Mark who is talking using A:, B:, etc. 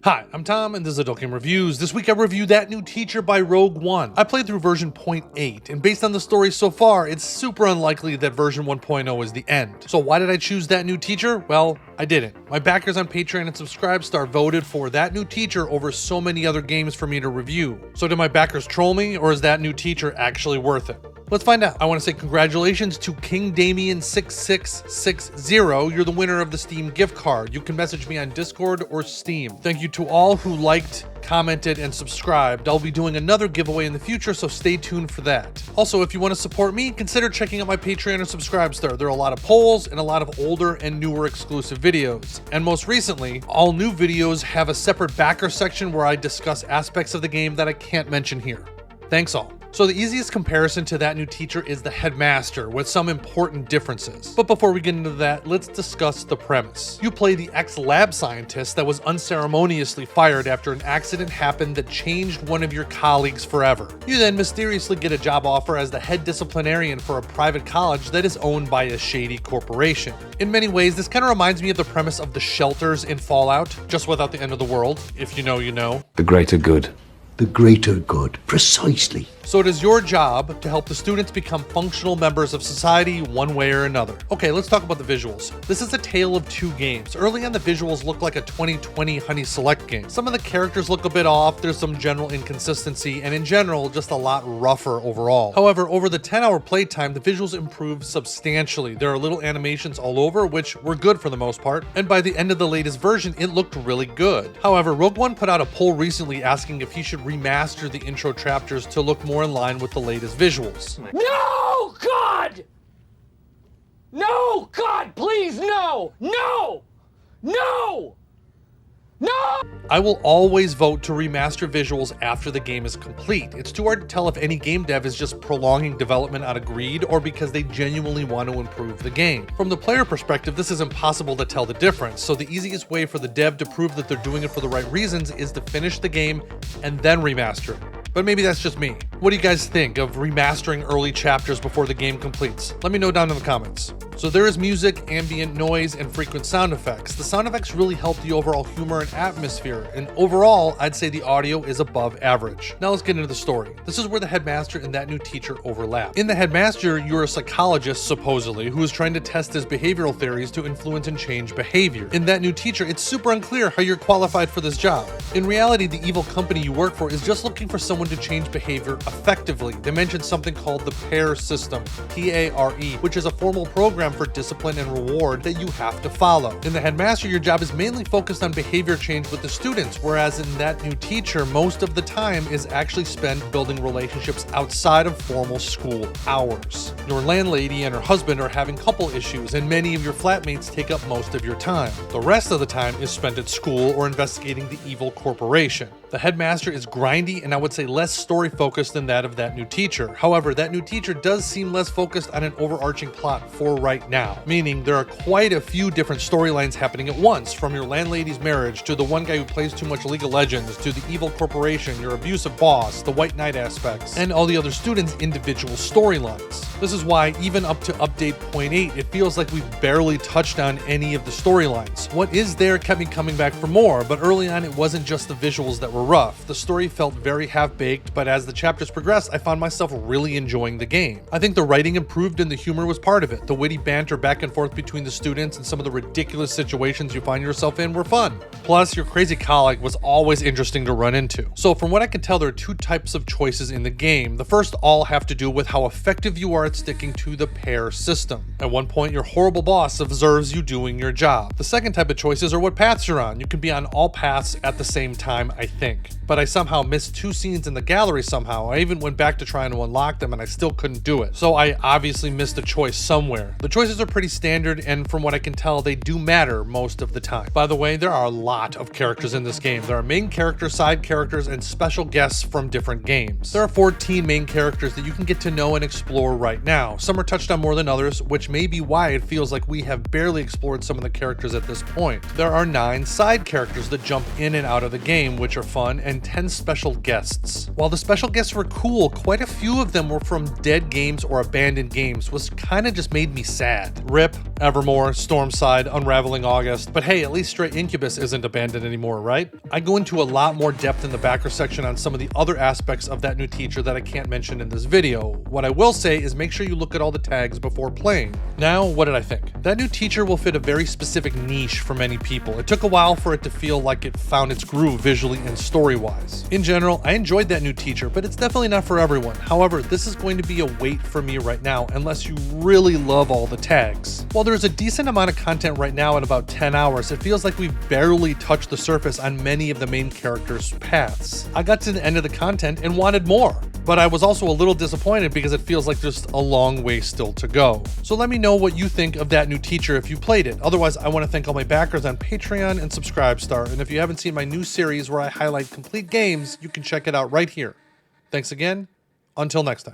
A: Hi, I'm Tom, and this is Adult Game Reviews. This week I reviewed That New Teacher by Rogue One. I played through version 0.8, and based on the story so far, it's super unlikely that version 1.0 is the end. So why did I choose That New Teacher? Well, I didn't. My backers on Patreon and Subscribestar voted for That New Teacher over so many other games for me to review. So did my backers troll me, or is That New Teacher actually worth it? Let's find out. I want to say congratulations to King Damien6660. You're the winner of the Steam gift card. You can message me on Discord or Steam. Thank you to all who liked, commented, and subscribed. I'll be doing another giveaway in the future, so stay tuned for that. Also, if you want to support me, consider checking out my Patreon or Subscribestar. There are a lot of polls and a lot of older and newer exclusive videos. And most recently, all new videos have a separate backer section where I discuss aspects of the game that I can't mention here. Thanks all. So the easiest comparison to That New Teacher is the Headmaster, with some important differences. But before we get into that, let's discuss the premise. You play the ex-lab scientist that was unceremoniously fired after an accident happened that changed one of your colleagues forever. You then mysteriously get a job offer as the head disciplinarian for a private college that is owned by a shady corporation. In many ways, this kind of reminds me of the premise of the shelters in Fallout, just without the end of the world. If you know, you know.
B: The greater good.
C: The greater good, precisely.
A: So it is your job to help the students become functional members of society one way or another. Okay, let's talk about the visuals. This is a tale of two games. Early on, the visuals look like a 2020 Honey Select game. Some of the characters look a bit off, there's some general inconsistency, and in general, just a lot rougher overall. However, over the 10-hour playtime, the visuals improved substantially. There are little animations all over, which were good for the most part, and by the end of the latest version, it looked really good. However, Rogue One put out a poll recently asking if he should remaster the intro chapters to look more in line with the latest visuals.
D: No, God! No, God, please, no! No! No! No!
A: I will always vote to remaster visuals after the game is complete. It's too hard to tell if any game dev is just prolonging development out of greed or because they genuinely want to improve the game. From the player perspective, this is impossible to tell the difference, so the easiest way for the dev to prove that they're doing it for the right reasons is to finish the game and then remaster it. But maybe that's just me. What do you guys think of remastering early chapters before the game completes? Let me know down in the comments. So there is music, ambient noise, and frequent sound effects. The sound effects really help the overall humor and atmosphere, and overall, I'd say the audio is above average. Now let's get into the story. This is where the Headmaster and That New Teacher overlap. In the Headmaster, you're a psychologist, supposedly, who is trying to test his behavioral theories to influence and change behavior. In That New Teacher, it's super unclear how you're qualified for this job. In reality, the evil company you work for is just looking for someone to change behavior effectively. They mentioned something called the PARE system, P-A-R-E, which is a formal program for discipline and reward that you have to follow. In the Headmaster, your job is mainly focused on behavior change with the students, whereas in That New Teacher, most of the time is actually spent building relationships outside of formal school hours. Your landlady and her husband are having couple issues, and many of your flatmates take up most of your time. The rest of the time is spent at school or investigating the evil corporation. The Headmaster is grindy and I would say less story focused than that of That New Teacher. However, That New Teacher does seem less focused on an overarching plot for right now, meaning there are quite a few different storylines happening at once, from your landlady's marriage to the one guy who plays too much League of Legends to the evil corporation, your abusive boss, the White Knight aspects, and all the other students' individual storylines. This is why even up to update 0.8, it feels like we've barely touched on any of the storylines. What is there kept me coming back for more, but early on it wasn't just the visuals that were rough. The story felt very half-baked, but as the chapters progressed, I found myself really enjoying the game. I think the writing improved and the humor was part of it. The witty banter back and forth between the students and some of the ridiculous situations you find yourself in were fun. Plus, your crazy colleague was always interesting to run into. So from what I can tell, there are two types of choices in the game. The first all have to do with how effective you are at sticking to the PARE system. At one point, your horrible boss observes you doing your job. The second type of choices are what paths you're on. You can be on all paths at the same time, I think. But I somehow missed two scenes in the gallery somehow. I even went back to trying to unlock them and I still couldn't do it. So I obviously missed a choice somewhere. The choices are pretty standard, and from what I can tell, they do matter most of the time. By the way, there are a lot of characters in this game. There are main characters, side characters, and special guests from different games. There are 14 main characters that you can get to know and explore right now. Some are touched on more than others, which may be why it feels like we have barely explored some of the characters at this point. There are 9 side characters that jump in and out of the game, which are fun, and 10 special guests. While the special guests were cool, quite a few of them were from dead games or abandoned games, which kinda just made me sad. RIP, Evermore, Stormside, Unraveling August, but hey, at least Stray Incubus isn't abandoned anymore, right? I go into a lot more depth in the backer section on some of the other aspects of that new teacher that I can't mention in this video. What I will say is make sure you look at all the tags before playing. Now, what did I think? That new teacher will fit a very specific niche for many people. It took a while for it to feel like it found its groove visually and story-wise. In general, I enjoyed that new teacher, but it's definitely not for everyone. However, this is going to be a wait for me right now unless you really love all the tags. While there's a decent amount of content right now at about 10 hours, it feels like we've barely touched the surface on many of the main characters' paths. I got to the end of the content and wanted more, but I was also a little disappointed because it feels like there's a long way still to go. So let me know what you think of that new teacher if you played it. Otherwise, I want to thank all my backers on Patreon and Subscribestar, and if you haven't seen my new series where I highlight complete games, you can check it out right here. Thanks again. Until next time.